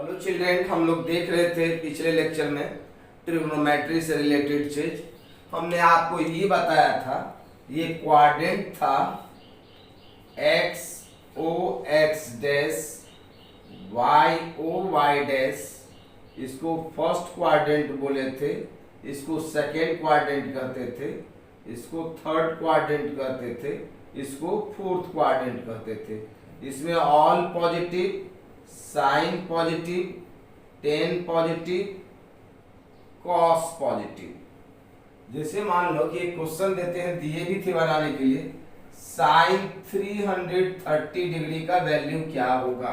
Hello children, हम लोग देख रहे थे पिछले लेक्चर में ट्रिग्नोमेट्री से रिलेटेड चीज। हमने आपको ये बताया था, ये क्वाड्रेंट था x o x dash y o y dash. इसको फर्स्ट क्वाड्रेंट बोले थे, इसको सेकेंड क्वाड्रेंट कहते थे, इसको थर्ड क्वाड्रेंट कहते थे, इसको फोर्थ क्वाड्रेंट कहते थे। इसमें all positive, sine positive, tan positive, cos positive. जैसे मान लो कि एक क्वेश्चन देते हैं, दिए भी थे बनाने के लिए, साइन 330 डिग्री का वैल्यू क्या होगा।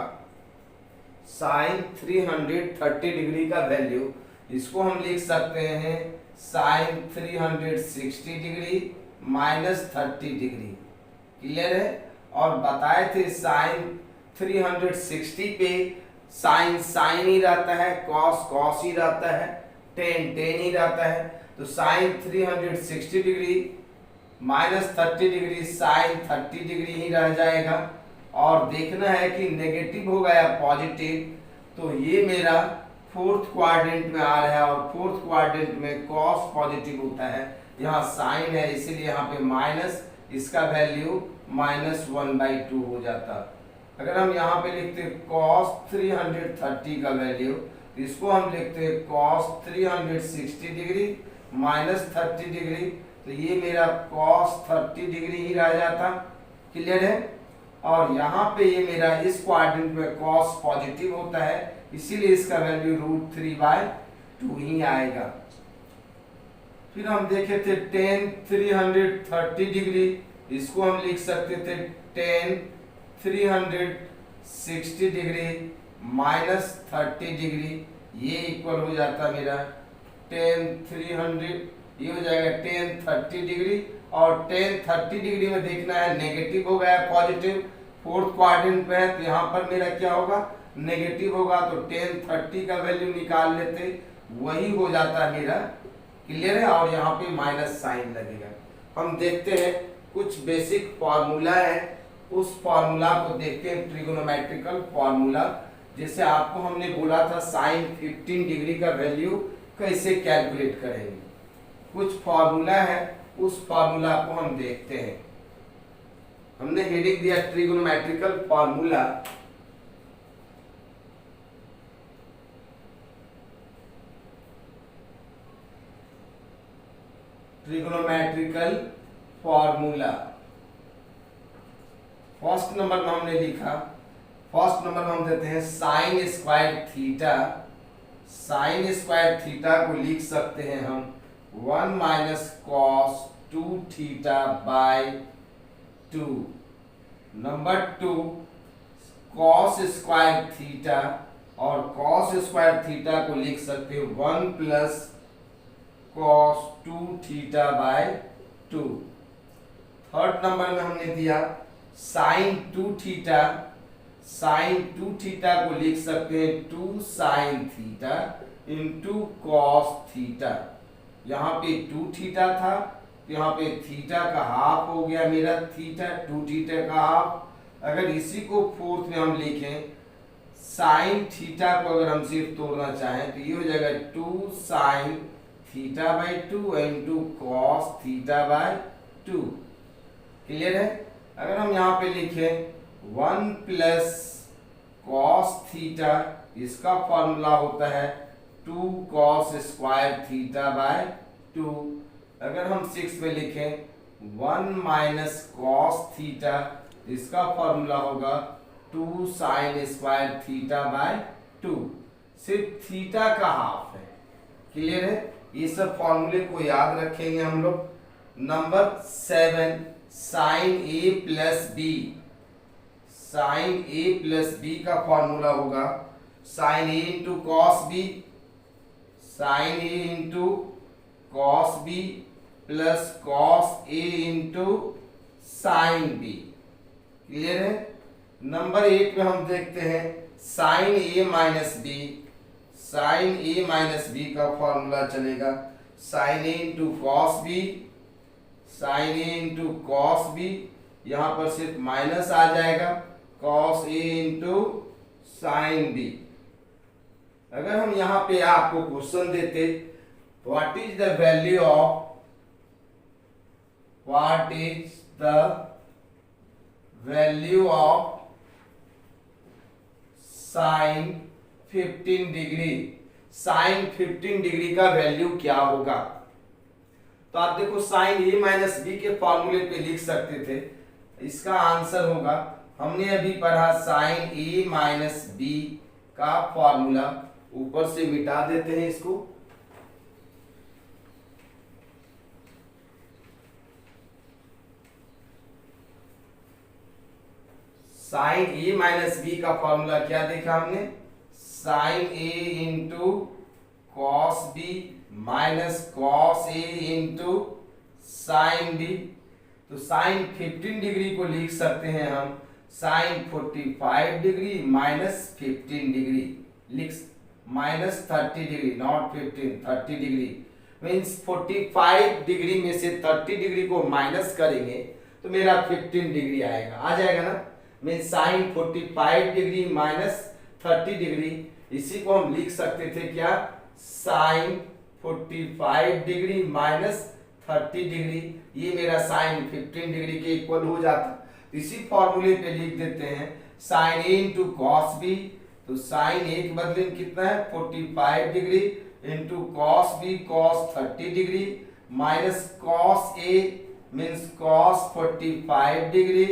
साइन 330 डिग्री का वैल्यू, इसको हम लिख सकते हैं sine 360 degree minus 30 degree. Clear है। और बताए थे साइन 360 पे साइन साइन ही रहता है, कॉस कॉस ही रहता है, टेन टेन ही रहता है। तो sine 360 degree minus 30 degree sine 30 degree ही रह जाएगा। और देखना है कि नेगेटिव होगा या पॉजिटिव। तो ये मेरा फोर्थ क्वाड्रेंट में आ रहा है और फोर्थ क्वाड्रेंट में कॉस पॉजिटिव होता है। यहाँ साइन है इसीलिए यहाँ पे माइनस, इसका वैल्यू -1/2 हो जाता। अगर हम यहाँ पे लिखते cos 330 का वैल्यू, इसको हम लिखते हैं cos 360 डिग्री माइनस 30 डिग्री, तो ये मेरा cos 30 डिग्री ही रह जाता। क्लियर है। और यहाँ पे ये मेरा इस क्वाड्रेंट में cos पॉजिटिव होता है, इसीलिए इसका वैल्यू √3/2 ही आएगा। फिर हम देखे थे tan 330 डिग्री, इसको हम लिख सकते थे tan 360 डिग्री माइनस 30 डिग्री, ये इक्वल हो जाता मेरा tan 300, ये हो जाएगा tan 30 डिग्री। और tan 30 डिग्री में देखना है नेगेटिव होगा या पॉजिटिव। फोर्थ क्वाड्रेंट में है तो यहाँ पर मेरा क्या होगा, नेगेटिव होगा। तो tan 30 का वैल्यू निकाल लेते, वही हो जाता मेरा। क्लियर है। और यहाँ पे माइनस साइन लगेगा। हम देखते हैं कुछ बेसिक फॉर्मूला है, उस फॉर्मूला को देखते हैं, ट्रिगोनोमेट्रिकल फॉर्मूला। जैसे आपको हमने बोला था साइन 15 डिग्री का वैल्यू कैसे कैलकुलेट करेंगे। कुछ फॉर्मूला है, उस फॉर्मूला को हम देखते हैं। हमने हेडिंग दिया trigonometrical formula. Trigonometrical formula first number में हमने लिखा, फर्स्ट नंबर में हम देते हैं sine square theta. Sine square theta को लिख सकते हैं हम 1 minus cos 2 theta by 2। Number 2 cos square theta, और कॉस स्क्वायर थीटा को लिख सकते हैं 1 plus cos 2 theta by 2। Third number में हमने दिया साइन 2 थीटा। साइन 2 थीटा को लिख सकते हैं 2 sine theta into cos theta. यहाँ पे 2 थीटा था, यहाँ पे थीटा का हाफ हो गया मेरा, थीटा 2 थीटा का हाफ। अगर इसी को फोर्थ में हम लिखें, साइन थीटा को अगर हम सिर्फ तोड़ना चाहें तो ये हो जाएगा 2 sine theta by 2 into cos theta by 2। Clear है। अगर हम यहाँ पे लिखें 1 प्लस कॉस थीटा, इसका फॉर्मूला होता है 2 कॉस स्क्वायर थीटा बाय 2। अगर हम 6 में लिखें 1 माइनस कॉस थीटा, इसका फॉर्मूला होगा 2 साइन स्क्वायर थीटा बाय 2। सिर्फ थीटा का हाफ है। क्लियर है। ये सब फॉर्मूले को याद रखेंगे हम लोग। Number 7 sine a plus b. Sine a plus b का फॉर्मूला होगा sine a into cos b, sine a into cos B plus cos a into sine b. Clear है। नंबर 8 में हम देखते हैं sine a minus b. Sine a minus B का formula चलेगा sine a into cos b, sine a into cos b, यहाँ पर सिर्फ माइनस आ जाएगा, cos a into sine B. अगर हम यहाँ पे आपको क्वेश्चन देते what is the value of sine 15 degree, sine 15 degree का वैल्यू क्या होगा। तो आप देखो साइन ए माइनस बी के फॉर्मूले पे लिख सकते थे, इसका आंसर होगा, हमने अभी पढ़ा साइन ए माइनस बी का फॉर्मूला, ऊपर से मिटा देते हैं इसको। साइन ए माइनस बी का फॉर्मूला क्या देखा हमने, sine a into cos b minus cos a into sine b. तो साइन 15 डिग्री को लिख सकते हैं हम साइन 45 डिग्री माइनस 15 डिग्री, लिख minus 30 degree, not 15, 30 degree. Means 45 डिग्री में से 30 डिग्री को माइनस करेंगे तो मेरा 15 डिग्री आएगा, आ जाएगा ना। Means sign 45 degree minus 30 degree, इसी को हम लिख सकते थे क्या, साइन 45 डिग्री माइनस 30 डिग्री, ये मेरा साइन 15 डिग्री के इक्वल हो जाता। इसी फॉर्मूले पे लिख देते हैं sine a into cos b, तो साइन ए के बदले में कितना है 45 degree into cos b cos 30 degree minus cos a means cos 45 degree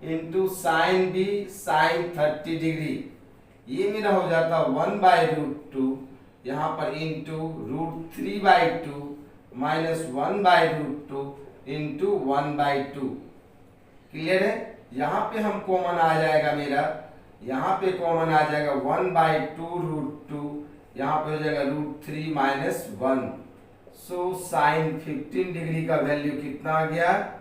into sine b sine 30 degree, ये मेरा हो जाता 1/√2, यहाँ पर इंटू √3/2 माइनस 1/√2 इंटू 1/2। क्लियर है। यहाँ पे हम कॉमन आ जाएगा मेरा, यहाँ पे कॉमन आ जाएगा 1/2√2, यहाँ पे हो जाएगा √3 माइनस 1। सो साइन 15 डिग्री का वैल्यू कितना आ गया,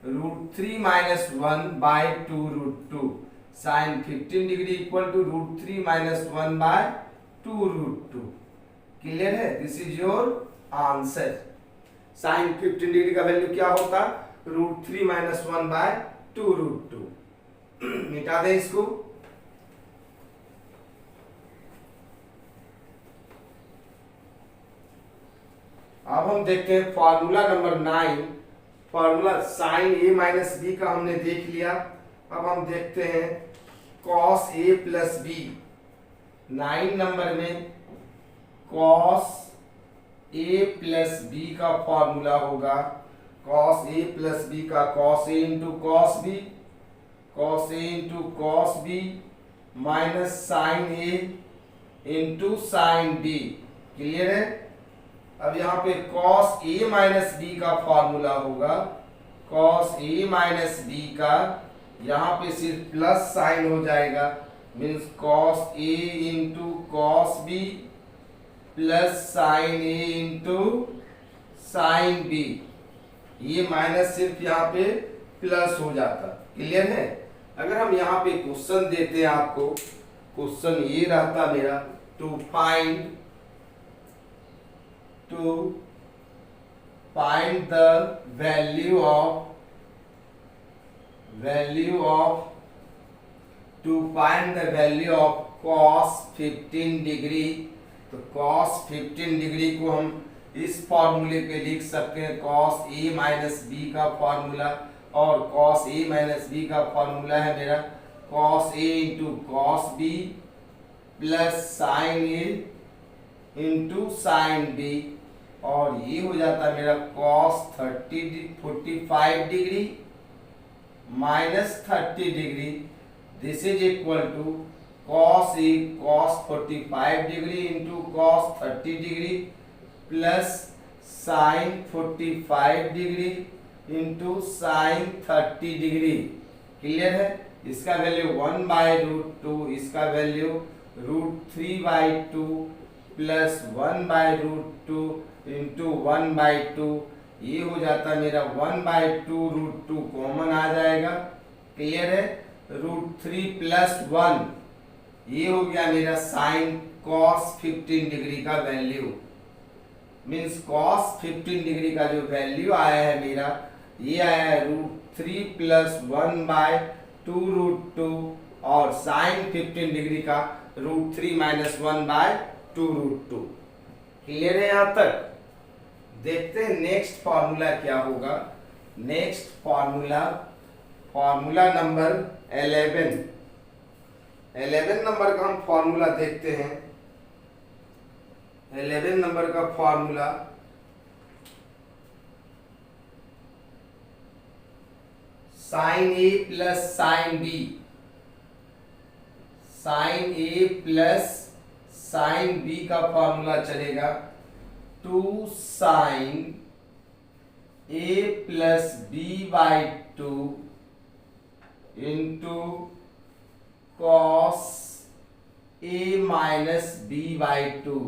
√3 minus 1/2√2। Sine 15 degree equal to √3 minus 1/2√2। Clear है, this is your answer. Sine 15 degree का वैल्यू क्या होता, √3 माइनस 1/2√2। मिटा दें इसको। अब हम देखते हैं formula number 9। Formula sine a minus B का हमने देख लिया। अब हम देखते हैं cos a plus b. 9 number में कॉस ए प्लस बी का फॉर्मूला होगा, कॉस ए प्लस बी का cos a into cos b, cos a into cos b minus sine a into sine b. Clear है। अब यहाँ पे cos a minus B का formula होगा, cos a minus B का यहाँ पे सिर्फ प्लस साइन हो जाएगा, means cos a into cos B plus sine a into sine b. ये माइनस सिर्फ यहाँ पे प्लस हो जाता। क्लियर है। अगर हम यहाँ पे क्वेश्चन देते हैं आपको, क्वेश्चन ये रहता मेरा, to find the value of cos 15 degree. तो cos 15 डिग्री को हम इस फॉर्मूले पे लिख सकते हैं, cos a माइनस बी का फॉर्मूला, और cos a माइनस बी का फॉर्मूला है मेरा cos a into cos B plus sine a into sine B, और ये हो जाता है मेरा cos 45 degree minus 30 degree. This is equal to cos A cos 45 degree into cos 30 degree plus sine 45 degree into sine 30 degree. Clear है। इसका value 1/√2, इसका value √3/2 plus 1/√2 into 1/2, ये हो जाता मेरा 1/2√2 कॉमन आ जाएगा। क्लियर है। √3 प्लस 1, ये हो गया मेरा साइन cos 15 डिग्री का वैल्यू। मीन्स cos 15 डिग्री का जो वैल्यू आया है मेरा, ये आया है √3 प्लस 1/2√2, और साइन 15 डिग्री का √3 माइनस 1/2√2। क्लियर है यहां तक? देखते हैं नेक्स्ट फॉर्मूला क्या होगा। नेक्स्ट फॉर्मूला नंबर 11 नंबर का हम फॉर्मूला देखते हैं। 11 नंबर का formula sine a plus sign b, sine a plus sine B का फॉर्मूला चलेगा 2 sign a plus b/2 into cos a minus b/2।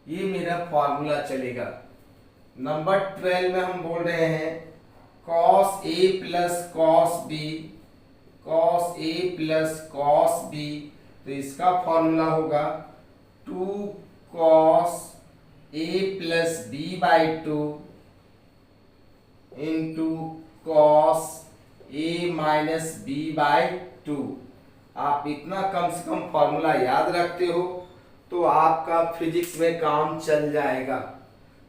ये मेरा फॉर्मूला चलेगा। नंबर 12 में हम बोल रहे हैं cos a plus cos b, cos a plus cos b, तो इसका फॉर्मूला होगा 2 cos a plus b/2 into cos a minus b/2। आप इतना कम से कम फॉर्मूला याद रखते हो तो आपका फिजिक्स में काम चल जाएगा।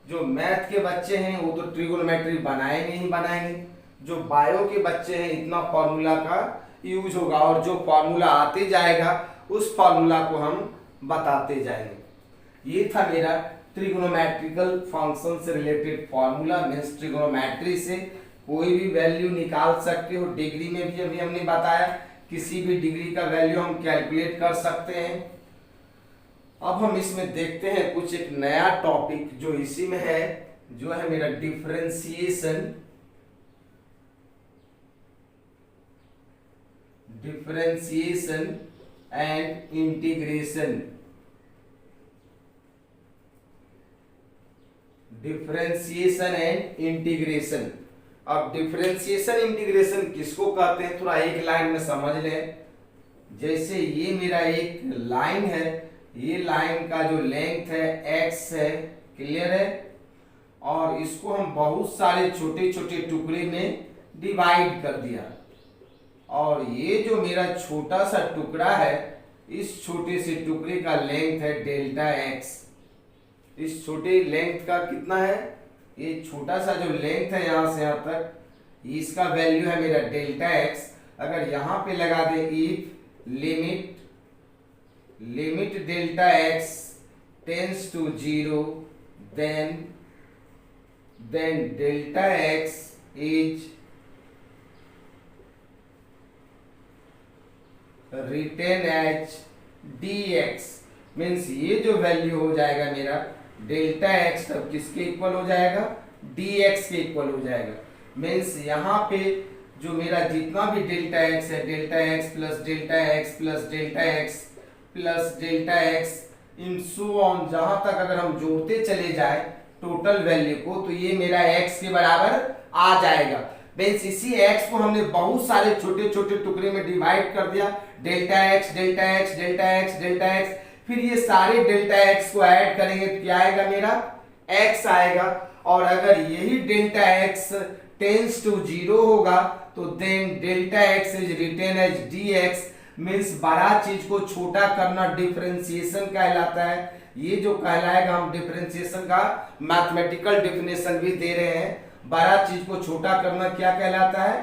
जो मैथ के बच्चे हैं वो तो ट्रिगोनोमेट्री बनाएंगे ही बनाएंगे, जो बायो के बच्चे हैं इतना फॉर्मूला का यूज होगा, और जो फॉर्मूला आते जाएगा उस फॉर्मूला को हम बताते जाएंगे। ये था मेरा ट्रिगोनोमेट्रिकल फंक्शन से रिलेटेड फॉर्मूला। मींस ट्रिगोनोमेट्री से कोई भी वैल्यू निकाल सकते हो। डिग्री में भी अभी हमने बताया किसी भी डिग्री का वैल्यू हम कैलकुलेट कर सकते हैं। अब हम इसमें देखते हैं कुछ एक नया टॉपिक जो इसी में है, जो है मेरा differentiation and integration. Differentiation and integration. अब डिफरेंशिएशन इंटीग्रेशन किसको कहते हैं थोड़ा एक लाइन में समझ लें। जैसे ये मेरा एक लाइन है, ये लाइन का जो लेंथ है x है, क्लियर है, और इसको हम बहुत सारे छोटे छोटे टुकड़े में डिवाइड कर दिया, और ये जो मेरा छोटा सा टुकड़ा है इस छोटे से टुकड़े का लेंथ है डेल्टा x। इस छोटे लेंथ का कितना है, ये छोटा सा जो लेंथ है यहां से यहां तक, इसका वैल्यू है मेरा डेल्टा x। अगर यहां पे लगा दे if limit delta x tends to 0 then delta x is written as dx। Means ये जो वैल्यू हो जाएगा मेरा डेल्टा x तब किसके इक्वल हो जाएगा, dx के इक्वल हो जाएगा। मीन्स यहाँ पे जो मेरा जितना भी डेल्टा x है, delta x plus delta x plus delta x plus delta x in so on, जहां तक अगर हम जोड़ते चले जाए टोटल वैल्यू को तो ये मेरा x के बराबर आ जाएगा। मीन्स इसी x को हमने बहुत सारे छोटे छोटे टुकड़े में डिवाइड कर दिया, delta x delta x delta x delta x, फिर ये सारे डेल्टा x को ऐड करेंगे तो क्या आएगा मेरा x आएगा। और अगर यही डेल्टा x टेंड्स टू 0 होगा तो then delta x is written as dx। Means बड़ा चीज को छोटा करना डिफरेंशिएशन कहलाता है। ये जो कहलाएगा, हम डिफरेंशिएशन का मैथमेटिकल डेफिनेशन भी दे रहे हैं। बड़ा चीज को छोटा करना क्या कहलाता है,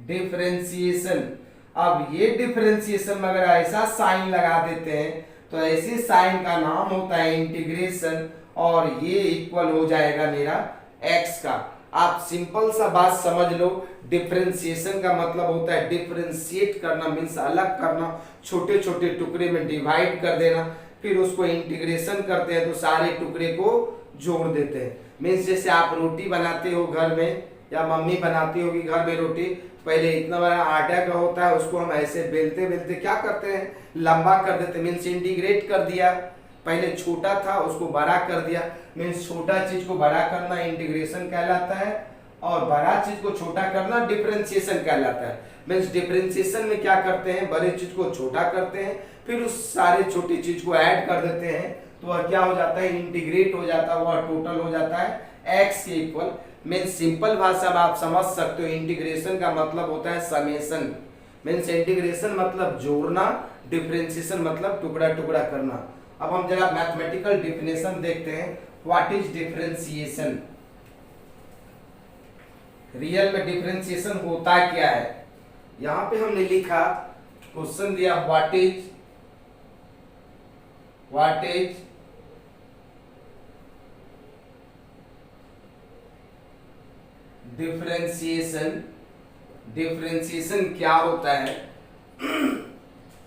डिफरेंशिएशन। अब ये डिफरेंशिएशन में अगर ऐसा साइन लगा देते हैं तो ऐसे साइन का नाम होता है इंटीग्रेशन, और ये इक्वल हो जाएगा मेरा x का। आप सिंपल सा बात समझ लो, डिफरेंशिएशन का मतलब होता है डिफरेंशिएट करना, मीन्स अलग करना, छोटे छोटे टुकड़े में डिवाइड कर देना, फिर उसको इंटीग्रेशन करते हैं तो सारे टुकड़े को जोड़ देते हैं। मीन्स जैसे आप रोटी बनाते हो घर में, या मम्मी बनाती होगी घर में रोटी, पहले इतना बड़ा आटा का होता है, उसको हम ऐसे बेलते बेलते क्या करते हैं, लंबा कर देते, मीन्स इंटीग्रेट कर दिया। पहले छोटा था उसको बड़ा कर दिया, मीन्स छोटा चीज को बड़ा करना इंटीग्रेशन कहलाता है, और बड़ा चीज को छोटा करना डिफरेंशिएशन कहलाता है। मीन्स डिफरेंशिएशन में क्या करते हैं, बड़े चीज को छोटा करते हैं, फिर उस सारे छोटी चीज को ऐड कर देते हैं तो वह क्या हो जाता है, इंटीग्रेट हो जाता है, वह टोटल हो जाता है x के इक्वल। मीन्स सिंपल भाषा में आप समझ सकते हो, इंटीग्रेशन का मतलब होता है समेशन। मीन्स इंटीग्रेशन मतलब जोड़ना, डिफरेंशिएशन मतलब टुकड़ा टुकड़ा करना। अब हम जरा मैथमेटिकल डिफिनेशन देखते हैं, व्हाट इज डिफरेंशिएशन। रियल में डिफरेंशिएशन होता क्या है। यहां पे हमने लिखा, क्वेश्चन दिया व्हाट इज डिफरेंशिएशन। डिफरेंशिएशन क्या होता है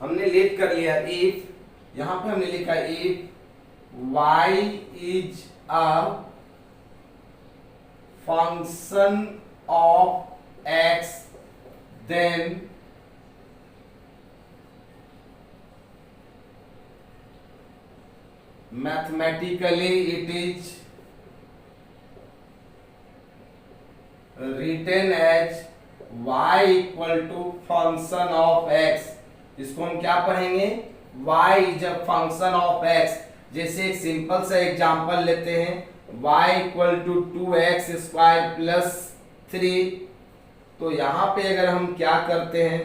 हमने लेट कर लिया। इफ, यहां पे हमने लिखा if y is a function of x then mathematically it is written as y equal to function of x। इसको हम क्या पढ़ेंगे, y is a function of x। जैसे एक सिंपल सा एग्जांपल लेते हैं, y equal to 2x square plus 3। तो यहाँ पे अगर हम क्या करते हैं,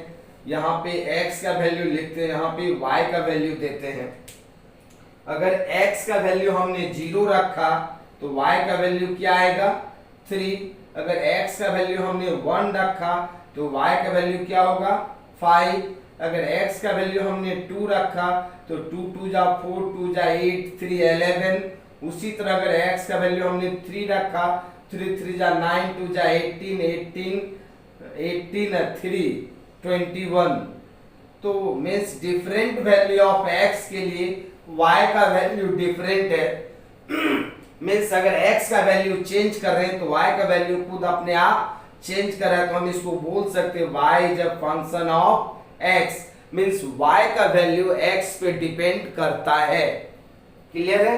यहाँ पे x का वैल्यू लिखते हैं, यहाँ पे y का वैल्यू देते हैं। अगर x का वैल्यू हमने 0 रखा तो y का वैल्यू क्या आएगा 3। अगर x का वैल्यू हमने 1 रखा तो y का वैल्यू क्या होगा 5। अगर x का वैल्यू हमने 2 रखा तो 2 2 जा 4, 2 जा 8, 3 11। उसी तरह अगर x का वैल्यू हमने 3 रखा, 3 3 जा 9, 2 जा 18, 18 3 21। तो means different value of x के लिए y का वैल्यू डिफरेंट है। मीन्स अगर x का वैल्यू चेंज कर रहे हैं तो y का वैल्यू खुद अपने आप चेंज कर रहा है, तो हम इसको बोल सकते हैं y is a function of x। Means y का वैल्यू x पे डिपेंड करता है। क्लियर है,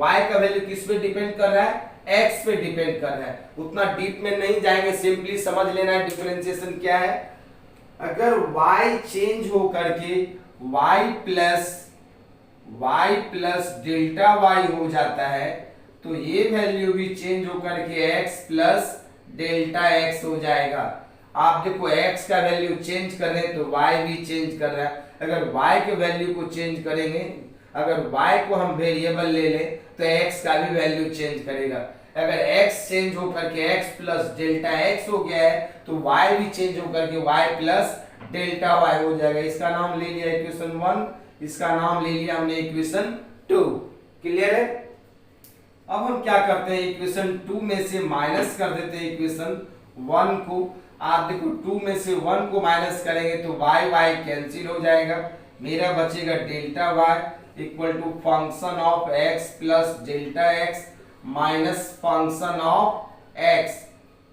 y का वैल्यू किस पे डिपेंड कर रहा है, x पे डिपेंड कर रहा है। उतना डीप में नहीं जाएंगे, सिंपली समझ लेना है डिफरेंशिएशन क्या है। अगर y चेंज हो करके y प्लस डेल्टा y हो जाता है तो ये वैल्यू भी चेंज हो करके x प्लस डेल्टा x हो जाएगा। आप देखो x का वैल्यू चेंज कर रहे हैं तो y भी चेंज कर रहा है। अगर y के वैल्यू को चेंज करेंगे, अगर y को हम वेरिएबल ले लें तो x का भी वैल्यू चेंज करेगा। अगर x चेंज हो करके x प्लस डेल्टा x हो गया है तो y भी चेंज हो करके y प्लस डेल्टा y हो जाएगा। इसका नाम ले लिया इक्वेशन 1, इसका नाम ले लिया हमने इक्वेशन 2। क्लियर है। अब हम क्या करते हैं, इक्वेशन 2 में से माइनस कर देते हैं इक्वेशन 1 को। आप देखो 2 में से 1 को माइनस करेंगे तो y कैंसिल हो जाएगा, मेरा बचेगा delta y equal to function of x plus delta x minus function of x।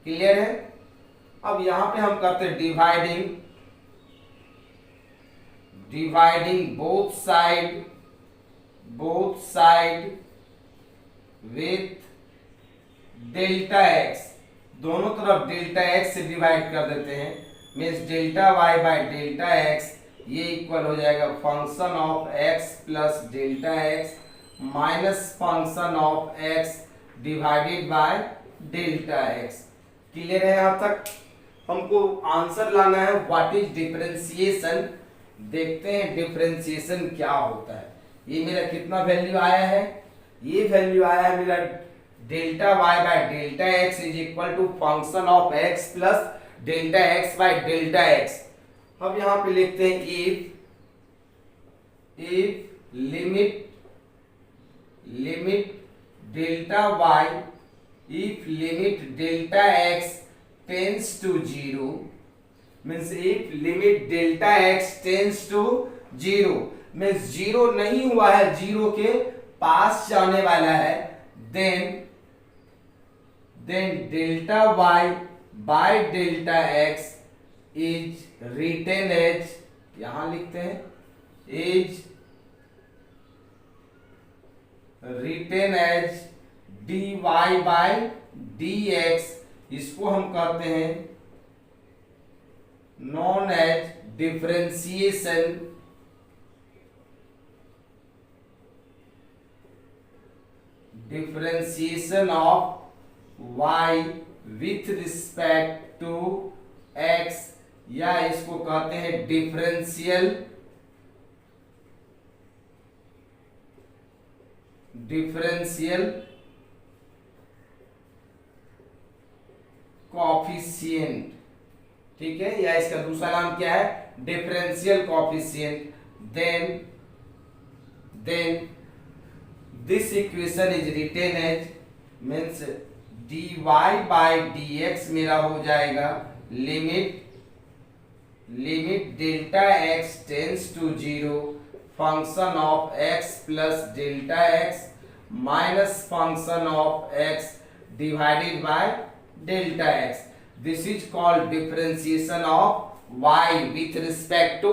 Clear है। अब यहां पे हम करते हैं dividing both side with delta x। दोनों तरफ डेल्टा x से डिवाइड कर देते हैं, means delta y by delta x, ये इक्वल हो जाएगा function of x plus delta x minus function of x divided by delta x। Clear है। यहां तक हमको आंसर लाना है व्हाट इज डिफरेंशिएशन। देखते हैं डिफरेंशिएशन क्या होता है। ये मेरा कितना वैल्यू आया है, ये वैल्यू आया है मेरा delta y by delta x is equal to function of x plus delta x by delta x। अब यहां पे लिखते हैं if limit delta y, if limit delta x tends to 0, means if limit delta x tends to 0 means 0 नहीं हुआ है, 0 के पास जाने वाला है, then delta y by delta x is written as, यहां लिखते हैं is written as dy by dx। इसको हम कहते हैं known as differentiation of y with respect to x या इसको कहते हैं डिफरेंशियल कॉफिशिएंट, ठीक है, या इसका दूसरा नाम क्या है, differential coefficient. Then this equation is written as means dy by dx मेरा हो जाएगा limit delta x tends to 0 function of x plus delta x minus function of x divided by delta x। This is called differentiation of y with respect to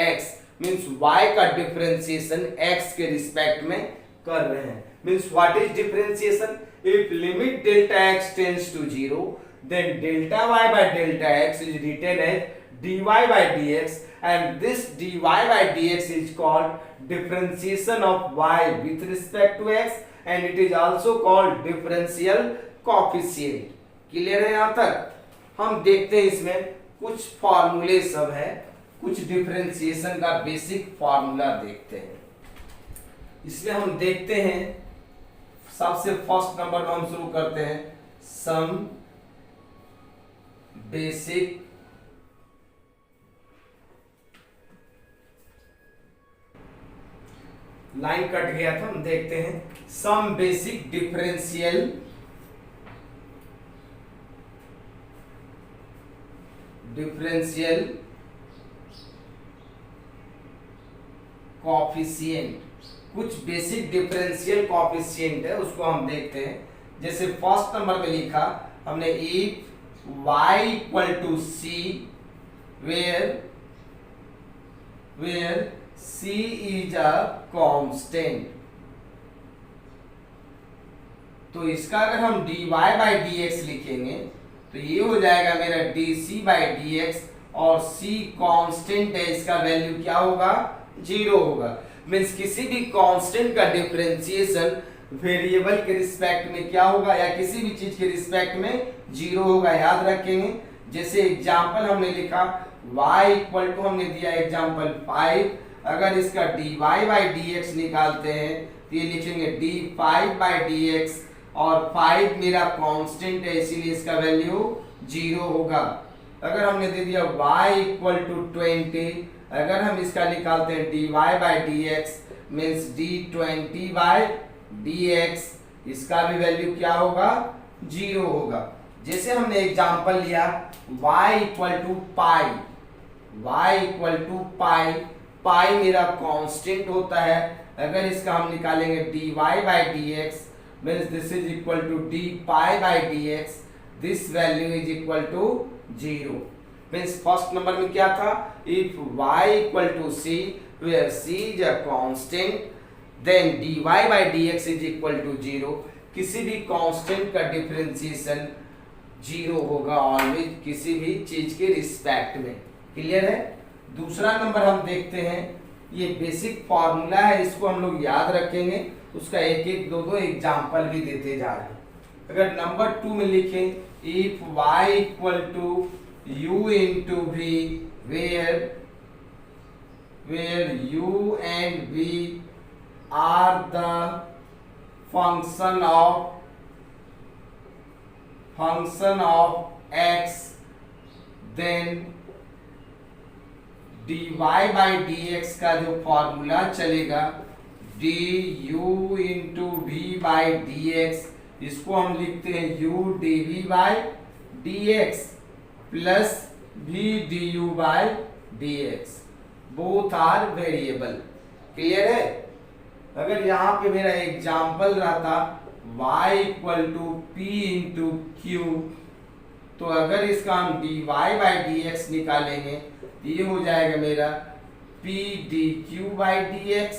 x, means y का differentiation x के respect में कर रहे हैं। Means what is differentiation, if limit delta x tends to 0 then delta y by delta x is written as dy by dx, and this dy by dx is called differentiation of y with respect to x, and it is also called differential coefficient। Clear है यहाँ तक? हम देखते हैं इसमें कुछ फॉर्मूले सब है, कुछ डिफरेंशिएशन का बेसिक फॉर्मूला देखते हैं। इसमें हम देखते हैं सबसे फर्स्ट नंबर में हम शुरू करते हैं सम बेसिक लाइन कट गया था, हम देखते हैं सम बेसिक डिफरेंशियल कॉफिशिएंट। कुछ बेसिक डिफरेंशियल कॉफिशिएंट है उसको हम देखते हैं। जैसे फर्स्ट नंबर पे लिखा हमने if y equal to c where c is a constant, तो इसका अगर हम dy बाई dx लिखेंगे तो ये हो जाएगा मेरा dc बाई dx, और c कांस्टेंट है, इसका वैल्यू क्या होगा, 0 होगा। मीन्स किसी भी कांस्टेंट का डिफरेंशिएशन वेरिएबल के रिस्पेक्ट में क्या होगा, या किसी भी चीज के रिस्पेक्ट में 0 होगा, याद रखेंगे। जैसे एग्जांपल हमने लिखा y इक्वल टू हमने दिया एग्जांपल 5, अगर इसका dy बाई dx निकालते हैं तो ये लिखेंगे d5 बाई dx, और 5 मेरा कांस्टेंट है इसीलिए इसका वैल्यू 0 होगा। अगर हमने दे दिया y इक्वल टू 20, अगर हम इसका निकालते हैं dy by dx means d20 by dx, इसका भी वैल्यू क्या होगा, 0 होगा। जैसे हमने एग्जांपल लिया y equal to pi, pi मेरा कांस्टेंट होता है, अगर इसका हम निकालेंगे dy बाई dx मीन्स this is equal to d pi by dx, this value is equal to 0। मीन्स फर्स्ट नंबर में क्या था, if y equal to c where c is a constant then dy by dx is equal to 0। किसी भी constant का differentiation 0 होगा always, किसी भी चीज के रिस्पेक्ट में। क्लियर है? दूसरा नंबर हम देखते हैं, ये बेसिक फॉर्मूला है, इसको हम लोग याद रखेंगे, उसका एक एक दो एग्जांपल भी देते जा रहे हैं। अगर नंबर 2 में लिखें if y equal to u into v where u and v are the function of x, then dy by dx का जो फॉर्मूला चलेगा du into v by dx, इसको हम लिखते हैं u dv by dx plus v du by dx, both are variable. Clear है? अगर यहाँ पे मेरा एग्जाम्पल रहता y equal to p into q, तो अगर इसका हम dy बाई dx निकालेंगे तो ये हो जाएगा मेरा p dq by dx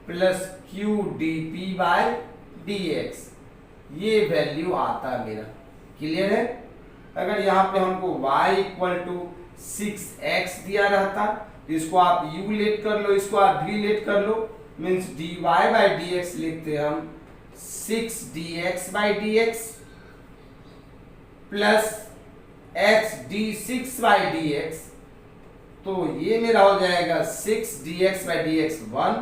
plus q dp by dx, ये वैल्यू आता मेरा। क्लियर है? अगर यहाँ पे हमको y इक्वल टू 6x दिया रहता, इसको आप u लेट कर लो, इसको आप v लेट कर लो, मीन्स dy बाई dx लिखते हैं हम 6 dx by dx plus x D six by d x, तो ये मेरा हो जाएगा 6 dx बाई डी एक्स 1,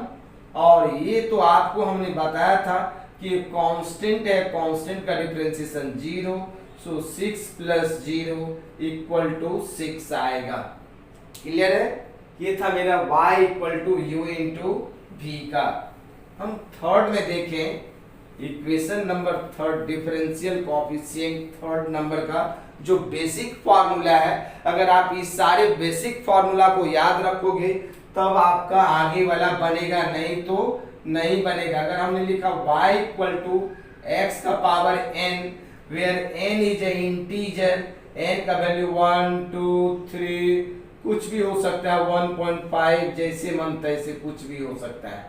और ये तो आपको हमने बताया था कि कांस्टेंट है, कांस्टेंट का differentiation 0, so 6 plus 0 equal to 6 आएगा। क्लियर है? ये था मेरा y equal to u into v का। हम थर्ड में देखें, equation number third, differential coefficient third number का जो बेसिक फार्मूला है, अगर आप इस सारे बेसिक फार्मूला को याद रखोगे तब आपका आगे वाला बनेगा, नहीं तो नहीं बनेगा। अगर हमने लिखा y इक्वल टू एक्स का power n, where n is a integer, n का वैल्यू 1 2 3 कुछ भी हो सकता है, 1.5 जैसे मन तैसे कुछ भी हो सकता है,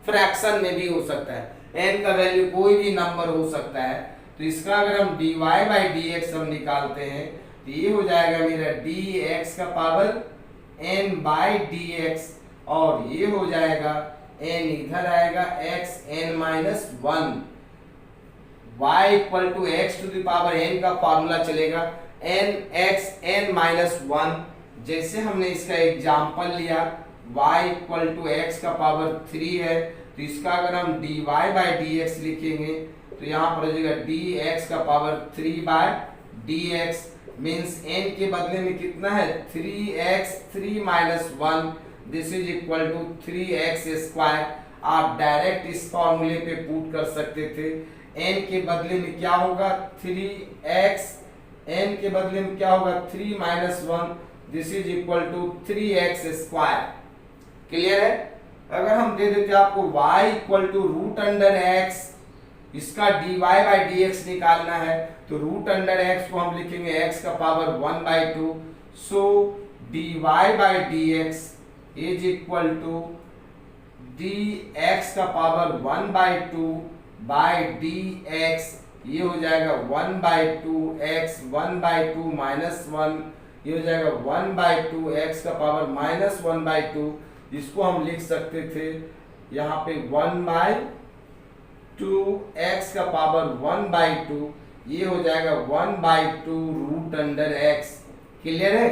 फ्रैक्शन में भी हो सकता है, n का वैल्यू कोई भी नंबर हो सकता है। तो इसका अगर हम dy बाई डी एक्स हम निकालते हैं तो ये हो जाएगा मेरा dx का power n by d x, और ये हो जाएगा n इधर आएगा x n minus 1, y equal to x to the power n का फॉर्मूला चलेगा n x n माइनस 1। जैसे हमने इसका एग्जांपल लिया y इक्वल टू एक्स का पावर 3 है, तो इसका अगर हम dy बाई डी एक्स लिखेंगे तो यहाँ पर हो जाएगा dx का power 3 by dx, means n के बदले में कितना है 3x 3 minus 1, this is equal to 3x square. आप डायरेक्ट इस फॉर्मूले पे पुट कर सकते थे, n के बदले में क्या होगा 3x, n के बदले में क्या होगा 3 minus 1, this is equal to 3x square. Clear है? अगर हम दे देते आपको y equal to root under x, इसका dy बाई डी एक्स निकालना है, तो रूट अंडर x को हम लिखेंगे x का power 1 by 2, so dy by d x is equal to dx का पावर 1 बाई 2 बाई dx, ये हो जाएगा 1 बाई 2 x 1 बाई 2 माइनस 1, ये हो जाएगा 1 बाई 2 x का पावर माइनस 1 बाई 2, इसको हम लिख सकते थे यहाँ पे 1 बाई 2 x का पावर 1 बाई 2, ये हो जाएगा 1 by 2 root under x। Clear है?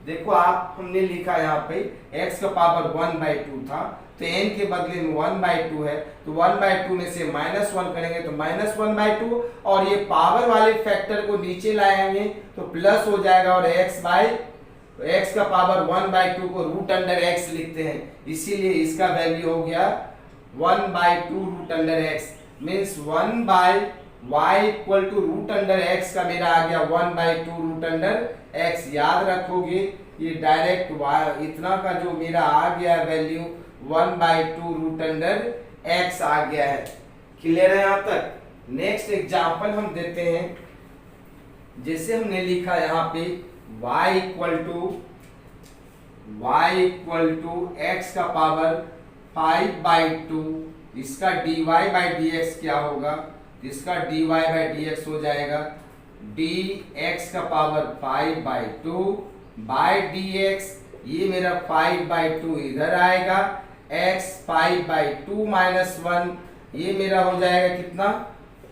देखो आप हमने लिखा यहाँ पे x का पावर 1 बाई 2 था, तो n के बदले में 1 बाई 2 है, तो 1 बाई 2 में से माइनस 1 करेंगे तो माइनस 1 बाई 2, और ये पावर वाले फैक्टर को नीचे लाएंगे तो प्लस हो जाएगा, और x का पावर 1 बाई 2 को रूट अंडर x लिखते हैं, इसीलिए इसका वैल्यू हो गया 1 by 2 root under x, means 1 by y equal to root under x का मेरा आ गया 1 बाई 2 रूट अंडर x। याद रखोगे ये डायरेक्ट y इतना का जो मेरा आ गया value 1 by 2 root under x आ गया है। क्लियर है यहाँ तक? नेक्स्ट एग्जांपल हम देते हैं, जैसे हमने लिखा यहाँ पे y इक्वल टू x का पावर 5 बाई 2, इसका dy बाई डी एक्स क्या होगा, इसका dy बाई डी एक्स हो जाएगा dx का पावर 5 बाई 2 बाई dx, ये मेरा 5 बाई 2 इधर आएगा, x 5 बाई 2 माइनस 1, ये मेरा हो जाएगा कितना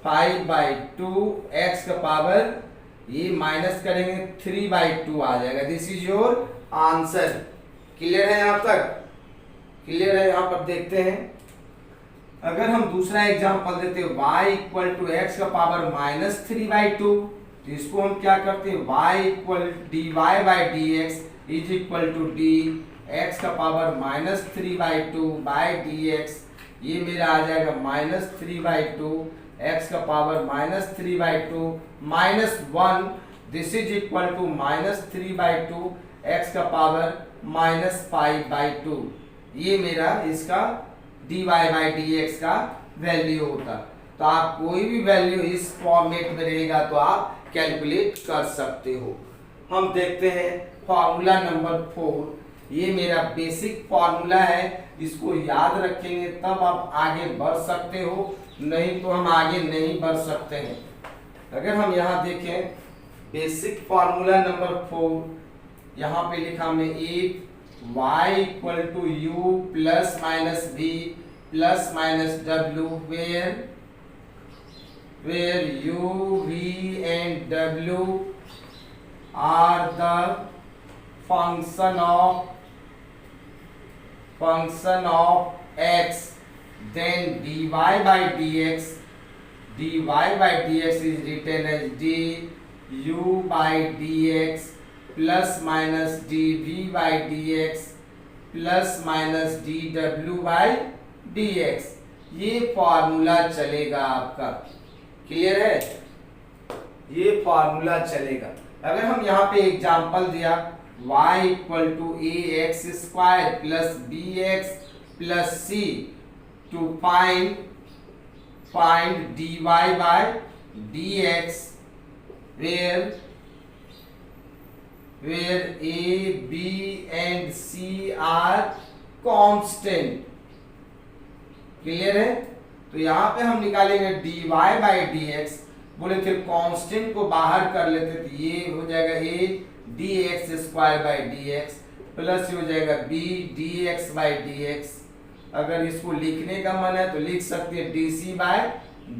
5 बाई 2 x का पावर, ये माइनस करेंगे 3 बाई 2 आ जाएगा, this is your answer. Clear है यहाँ तक? क्लियर है? यहाँ पर देखते हैं, अगर हम दूसरा एग्जांपल देते हैं y इक्वल टू एक्स का पावर माइनस 3 बाई 2, तो इसको हम क्या करते हैं y equal dy by d x is equal to d x का power minus 3 by 2 by d x, ये मेरा आ जाएगा माइनस 3 बाई 2 एक्स का power minus 3 by 2 minus 1, this is equal to minus 3 by 2 x का power minus 5 by 2, ये मेरा इसका dy बाई डी एक्स का वैल्यू होता। तो आप कोई भी वैल्यू इस फॉर्मेट में रहेगा तो आप कैलकुलेट कर सकते हो। हम देखते हैं फॉर्मूला नंबर 4, ये मेरा बेसिक फॉर्मूला है, इसको याद रखेंगे तब आप आगे बढ़ सकते हो, नहीं तो हम आगे नहीं बढ़ सकते हैं। अगर हम यहाँ देखें बेसिक फॉर्मूला नंबर 4, यहाँ पे लिखा हमने एक y equal to u plus minus v plus minus w, where u v and w are the function of x, then dy by dx is written as du by dx plus minus dv by dx plus minus dw by dx। ये formula चलेगा आपका, clear है? ये formula चलेगा। अगर हम यहाँ पे एग्जांपल दिया y equal to a x square plus b x plus c to find dy by dx where a b and c are constant, clear है? तो यहाँ पे हम निकालेंगे dy by dx, बोले फिर कांस्टेंट को बाहर कर लेते तो ये हो जाएगा a dx square by dx plus हो जाएगा b dx बाई dx। अगर इसको लिखने का मन है तो लिख सकते हैं dc बाय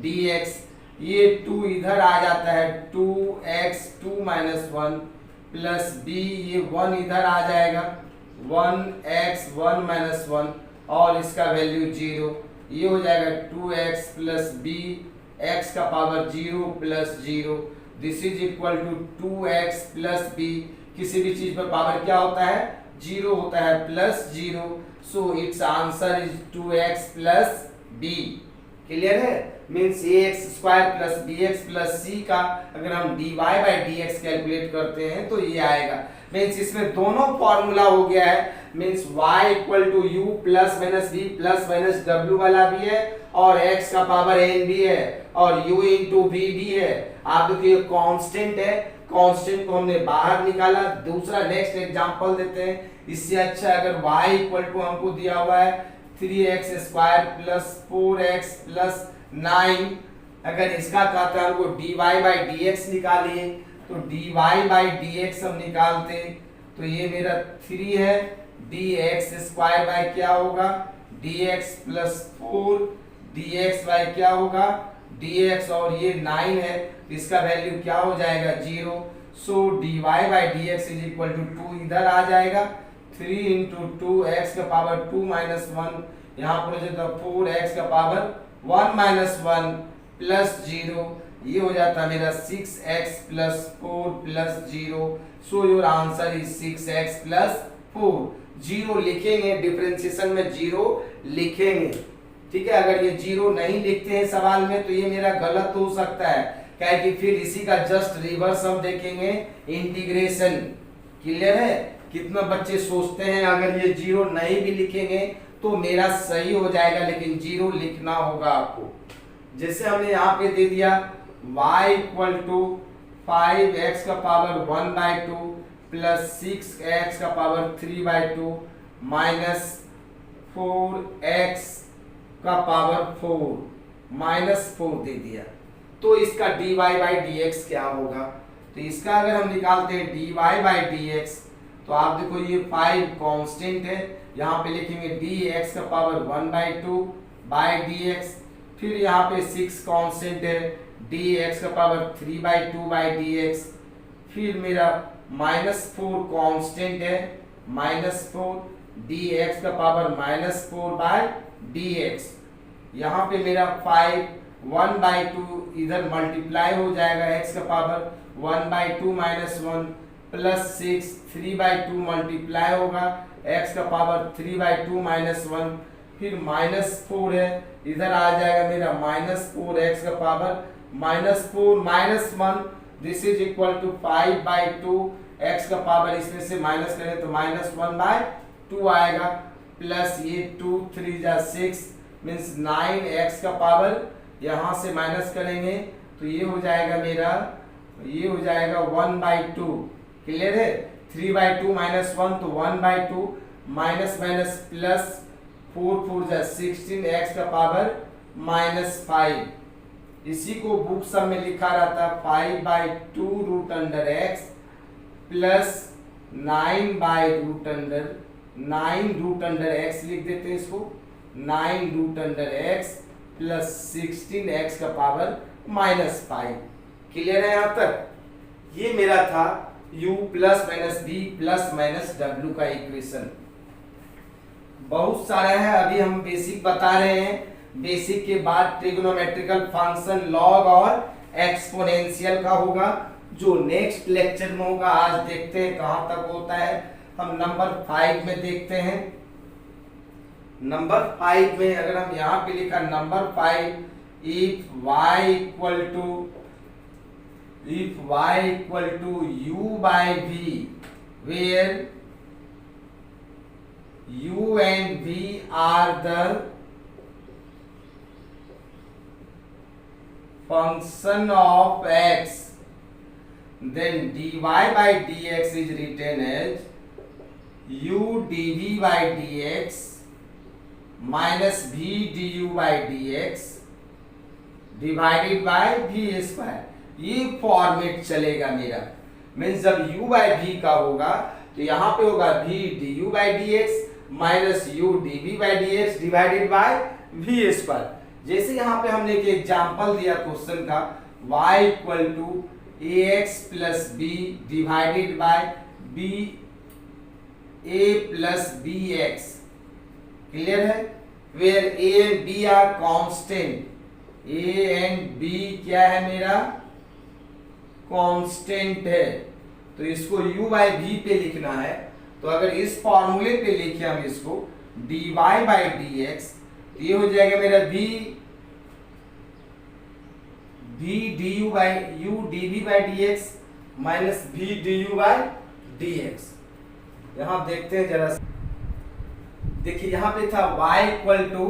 dx। ये 2 इधर आ जाता है 2x 2 माइनस 1 प्लस b, ये 1 इधर आ जाएगा 1x 1 माइनस 1 और इसका वैल्यू 0। ये हो जाएगा 2x प्लस b x का power 0 plus 0। This is equal to 2x plus b। किसी भी चीज पर पावर क्या होता है? 0 होता है plus 0। So it's answer is 2x plus b। Clear है? Means ax square plus bx plus c का अगर हम dy बाई dx कैलकुलेट करते हैं तो ये आएगा। मीन्स इसमें दोनों फॉर्मूला हो गया है। Means y equal to u plus minus v plus minus w वाला भी है और x का पावर n भी है और u इंटू v भी है। आप देखिए कांस्टेंट है, कांस्टेंट को हमने बाहर निकाला। दूसरा नेक्स्ट एग्जांपल देते हैं। इससे अच्छा अगर y इक्वल टू हमको दिया हुआ है 3x square plus 4x plus 9, अगर इसका कहते हैं हमको dy बाई dx निकालिए तो dy बाई dx हम निकालते तो ये मेरा 3 है, dx स्क्वायर बाई क्या होगा dx प्लस 4 dx बाई क्या होगा dx और ये 9 है, इसका वैल्यू क्या हो जाएगा 0। So dy by dx is equal to 2 इधर आ जाएगा 3 इंटू 2 x का पावर 2 माइनस 1, यहाँ पर हो जाता 4x का पावर 1 माइनस 1 प्लस 0। ये हो जाता मेरा 6x plus 4 plus 0। So your answer is 6x plus 4। 0 लिखेंगे, डिफरेंशिएशन में 0 लिखेंगे, ठीक है। अगर ये 0 नहीं लिखते हैं सवाल में तो ये मेरा गलत हो सकता है, क्या कि फिर इसी का जस्ट रिवर्स हम देखेंगे इंटीग्रेशन। क्लियर है? कितना बच्चे सोचते हैं अगर ये 0 नहीं भी लिखेंगे तो मेरा सही हो जाएगा, लेकिन 0 लिखना होगा आपको। जैसे हमने यहाँ पे दे दिया y इक्वल टू 5x का पावर 1 बाई 2 प्लस 6x का पावर 3 बाई 2 माइनस 4x का पावर 4 माइनस 4 दे दिया, तो इसका dy बाई dx क्या होगा? तो इसका अगर हम निकालते हैं dy बाई dx तो आप देखो ये 5 कांस्टेंट है, यहाँ पे लिखेंगे dx का पावर 1 बाई 2 बाई dx, फिर यहाँ पे 6 कांस्टेंट है dx का पावर 3 बाई 2 बाई dx, फिर मेरा माइनस 4 कांस्टेंट है माइनस 4 dx का पावर माइनस 4 बाई dx। यहाँ पे मेरा 5 1 बाई 2 इधर मल्टीप्लाई हो जाएगा x का power 1 by 2 minus 1 plus 6 3 by 2 multiply होगा x का पावर 3 बाई 2 माइनस 1, फिर माइनस 4 है इधर आ जाएगा मेरा माइनस 4x का power minus 4 minus 1, this is equal to 5 by 2 x का पावर इसमें से माइनस करें तो माइनस 1 बाई 2 आएगा, प्लस ये 2 3 जा 6 मीन्स 9x का पावर यहाँ से माइनस करेंगे तो ये हो जाएगा मेरा, ये हो जाएगा 1 बाई 2। क्लियर है? 3 बाई 2 माइनस 1 तो 1 बाई 2 माइनस माइनस प्लस 4 4 जा 16x का पावर माइनस 5। इसी को बुक सब में लिखा रहता है 5 by 2 root under x plus 9 by root under 9 root under x लिख देते हैं इसको 9 root under x plus 16x का पावर माइनस 5। क्लियर है यहाँ तक? ये मेरा था u plus minus v plus minus w का इक्वेशन। बहुत सारा है, अभी हम बेसिक बता रहे हैं। बेसिक के बाद ट्रिग्नोमेट्रिकल फंक्शन लॉग और एक्सपोनेंशियल का होगा, जो नेक्स्ट लेक्चर में होगा। आज देखते हैं कहां तक होता है। हम नंबर 5 में देखते हैं। नंबर 5 में अगर हम यहाँ पे लिखा number 5, if y equal to u by v, where u and v are the function of x, then dy by dx is written as u dv by dx minus v du by dx divided by v square. ये format चलेगा मेरा। Means जब u by v का होगा तो यहाँ पे होगा v du by dx minus u dv by dx divided by v square. जैसे यहाँ पे हमने एक एग्जांपल दिया क्वेश्चन का, y equal to ax plus b divided by b a plus bx। Clear है? Where a and b are constant. a and b क्या है मेरा? कांस्टेंट है। तो इसको u by v पे लिखना है। तो अगर इस फॉर्मूले पे लिखे हम इसको dy by dx, तो ये हो जाएगा मेरा v du by u dv by dx minus v du by dx। यहां देखते हैं जरा, देखिए यहाँ पे था y equal to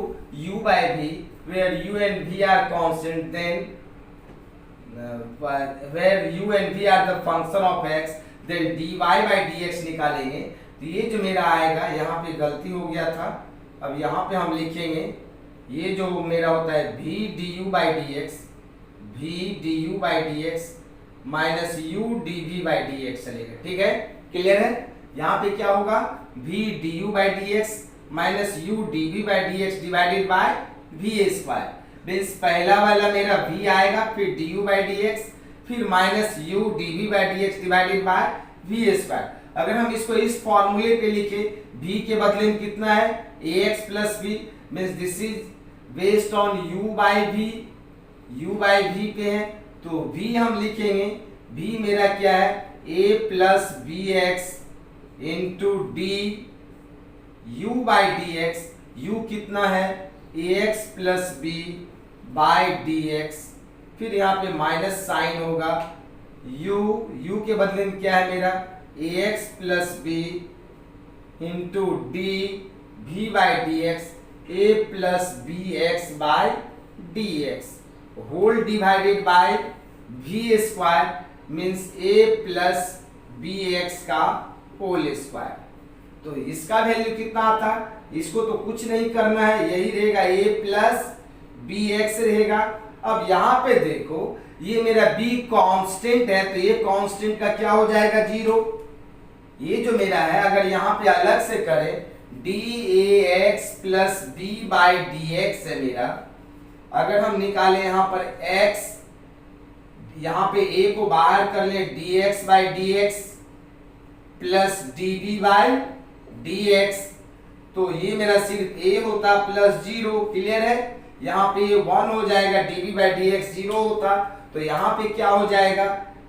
u by v where u and v are constant, then where u and v are the function of x, then dy by dx निकालेंगे। तो ये जो मेरा आएगा, यहाँ पे गलती हो गया था, अब यहाँ पे हम लिखेंगे ये जो मेरा होता है v du by dx minus u dv by dx चलेगा। ठीक है, क्लियर है? यहाँ पे क्या होगा? v du by dx minus u dv by dx divided by v square. Means पहला वाला मेरा v आएगा, फिर du by dx, फिर minus u dv by dx divided by v square. अगर हम इसको इस फॉर्मूले पे लिखे, v के बदले में कितना है? ax plus v, means this is based on u by v पे है। तो v हम लिखेंगे, v मेरा क्या है? a plus bx into d u by dx। u कितना है? ax plus b by dx। फिर यहाँ पे माइनस साइन होगा, u के बदले में क्या है मेरा? ax plus b into d v by dx, a plus bx by dx whole divided by v square means a plus bx का होल स्क्वायर। तो इसका वैल्यू कितना आता? इसको तो कुछ नहीं करना है, यही रहेगा a प्लस bx रहेगा। अब यहाँ पे देखो, ये मेरा b कांस्टेंट है, तो ये कांस्टेंट का क्या हो जाएगा? 0। ये जो मेरा है, अगर यहाँ पे अलग से करें, dAx plus b by dx है मेरा। अगर हम निकालें यहाँ पर x, यहाँ पे a को बाहर कर ले, dx by dx plus dv by dx, तो ये मेरा सिर्फ a होता प्लस 0। क्लियर है? यहाँ पे 1 हो जाएगा, dv बाई dx 0 होता, तो यहाँ पे क्या हो जाएगा?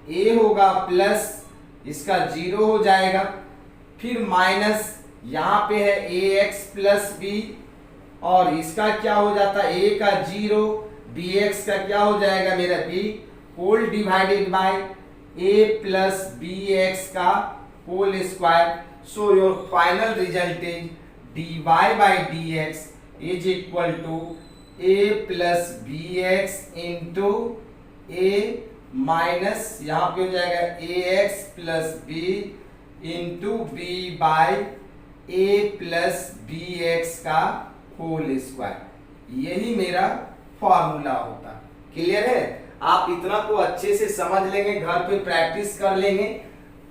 a होगा प्लस इसका 0 हो जाएगा, फिर माइनस यहाँ पे है ax प्लस b, और इसका क्या हो जाता है? a का 0, bx का क्या हो जाएगा मेरा? b whole divided by a plus bx का whole square. So your final result is dy by dx is equal to a plus bx into a minus यहाँ पे हो जाएगा ax plus b into b by a plus bx का whole square. यही मेरा formula होता। Clear है? आप इतना को अच्छे से समझ लेंगे, घर पे प्रैक्टिस कर लेंगे,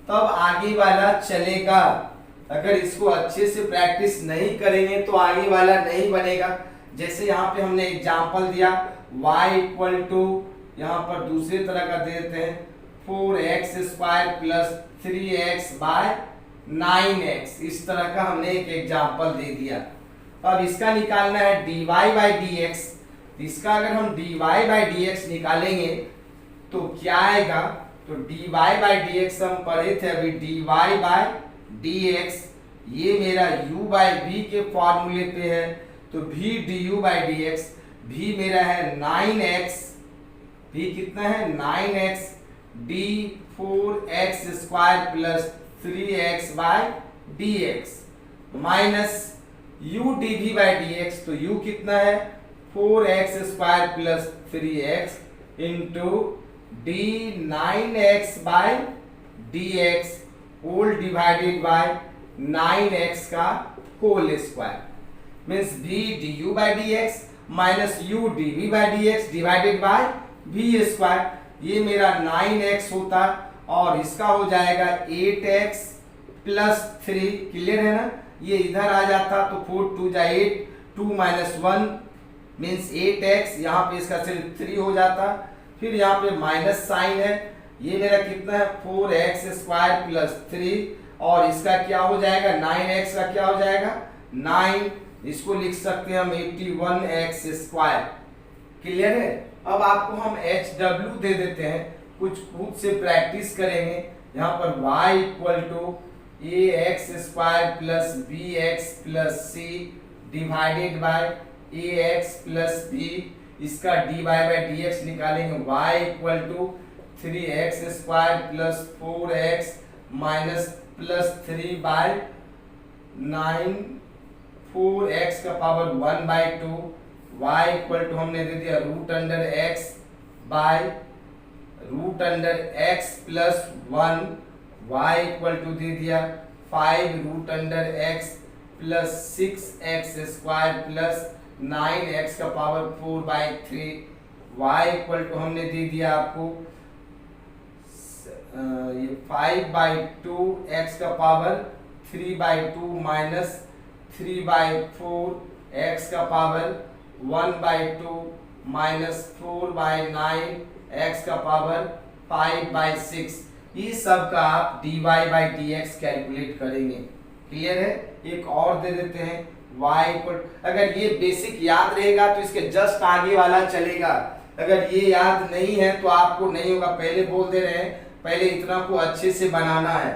तब आगे वाला चलेगा। अगर इसको अच्छे से प्रैक्टिस नहीं करेंगे तो आगे वाला नहीं बनेगा। जैसे यहाँ पे हमने एग्जांपल दिया y इक्वल टू, यहाँ पर दूसरे तरह का दे देते हैं 4x square plus 3x bye 9x। इस तरह का हमने एक एग्जाम्पल दे दिया। अब इसका निकालना है dy बाई dx। इसका अगर हम dy बाई dx निकालेंगे तो क्या आएगा, तो dy बाई dx हम पढ़े थे अभी, dy बाई dx ये मेरा u बाई v के फॉर्मूले पे है, तो v du by dx, v मेरा है 9x, v कितना है 9x d 4x square plus 3x by dx minus u dv by dx, तो u कितना है 4x square plus 3x into d 9x by dx whole divided by 9x का whole square means v du by dx minus u dv by dx divided by v square. ये मेरा 9x होता और इसका हो जाएगा 8x प्लस 3। क्लियर है ना, ये इधर आ जाता तो 4 2 जा 8, 2 माइनस 1 मीन्स 8x, यहाँ पे इसका सिर्फ 3 हो जाता। फिर यहाँ पे माइनस साइन है, ये मेरा कितना है 4x स्क्वायर प्लस 3 और इसका क्या हो जाएगा 9x का क्या हो जाएगा 9, इसको लिख सकते हैं हम 81x स्क्वायर। क्लियर है। अब आपको हम HW दे देते हैं, कुछ खुद से प्रैक्टिस करेंगे। यहाँ पर y equal to ax square plus bx plus c divided by ax plus b, इसका dy बाई dx निकालेंगे, y equal to 3x square plus 4x minus plus 3 by 9, 4x का power 1 by 2, y equal to हमने दे दिया root under x by root under x plus 1, y equal to दे दिया 5 root under x plus 6x square plus 9x का power 4 by 3, y equal to हमने दे दिया आपको ये 5 बाई 2 x का power 3 by 2 minus 3 by 4 x का power 1 by 2 minus 4 by 9 x का पावर 5 बाई 6। इस सब का आप dy बाई dx कैलकुलेट करेंगे। क्लियर है। एक और दे देते हैं y इक्वल, अगर ये बेसिक याद रहेगा तो इसके जस्ट आगे वाला चलेगा, अगर ये याद नहीं है तो आपको नहीं होगा। पहले बोल दे रहे हैं, पहले इतना को अच्छे से बनाना है।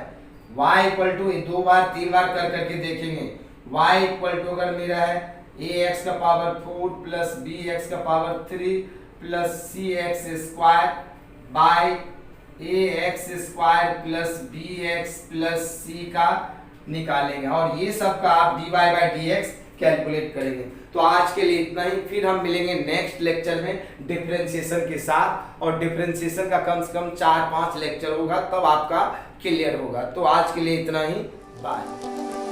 y इक्वल टू 2 बार 3 बार कर करके देखेंगे। y इक्वल टू अगर मेरा है ax का पावर 4 प्लस bx का power 3 plus cx square by ax square plus bx plus c का निकालेंगे और ये सब का आप dy बाई dx कैलकुलेट करेंगे। तो आज के लिए इतना ही, फिर हम मिलेंगे नेक्स्ट लेक्चर में डिफरेंशिएशन के साथ, और डिफरेंशिएशन का कम से कम 4-5 लेक्चर होगा तब आपका क्लियर होगा। तो आज के लिए इतना ही, बाय।